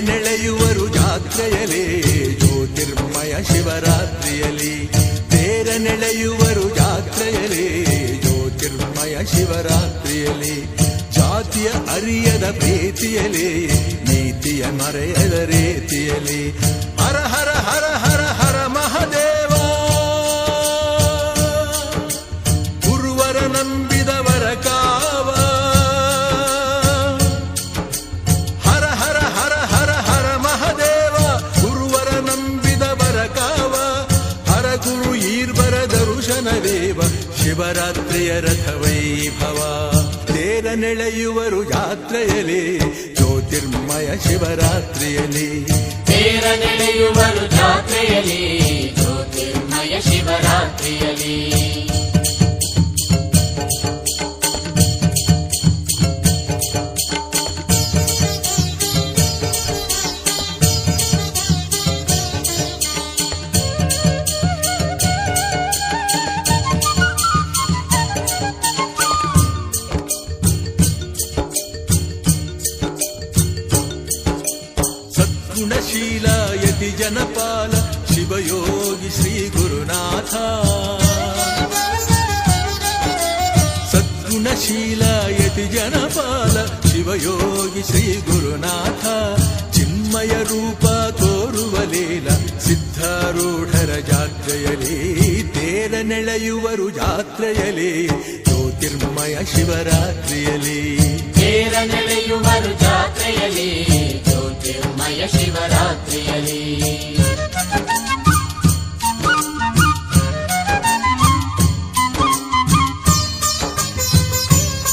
ನೆಳೆಯುವರು ಜಾತ್ರೆಯಲಿ ಜ್ಯೋತಿರ್ಮಯ ಶಿವರಾತ್ರಿಯಲಿ. ತೇರ ನೆಳೆಯುವರು ಜಾತ್ರೆಯಲಿ ಜ್ಯೋತಿರ್ಮಯ ಶಿವರಾತ್ರಿಯಲಿ. ಜಾತಿಯ ಅರಿಯದ ಪ್ರೀತಿಯಲಿ ನೀತಿಯ ಮರೆಯದ ರೀತಿಯಲಿ. ಹರ ಹರ ಹರ ಹರ ಹರ ಮಹದೇವ. ಗುರುವರ ನಂಬಿದವರ ಕಾವ. ಹರ ಹರ ಹರ ಹರ ಹರ ಮಹದೇವ. ಗುರುವರ ನಂಬಿದವರ ಕಾವ. ಹರ ಗುರು ಈರ್ವರ ದರುಶನವೇವ ಶಿವರಾತ್ರಿಯ ರಥ ವೈಭವ. ತೇರ ನೆಳೆಯುವರು ಜಾತ್ರೆಯಲಿ ಜ್ಯೋತಿರ್ಮಯ ಶಿವರಾತ್ರಿಯಲಿ. ತೇರ ನೆಳೆಯುವರು ಜಾತ್ರೆಯಲಿ ಜ್ಯೋತಿರ್ಮಯ ಶಿವರಾತ್ರಿಯಲಿ. ಗುಣಶೀಲ ಯತಿ ಜನಪಾಲ ಶಿವಯೋಗಿ ಶ್ರೀ ಗುರುನಾಥ. ಸದ್ಗುಣಶೀಲ ಯತಿ ಜನಪಾಲ ಶಿವಯೋಗಿ ಶ್ರೀ ಗುರುನಾಥ. ಚಿನ್ಮಯ ರೂಪ ತೋರುವ ಲೀಲ ಸಿದ್ಧಾರೂಢರ ಜಾತ್ರೆಯಲಿ. ತೇರ ನೆಳೆಯುವರು ಜಾತ್ರೆಯಲಿ ಜ್ಯೋತಿರ್ಮಯ ಶಿವರಾತ್ರಿಯಲಿ.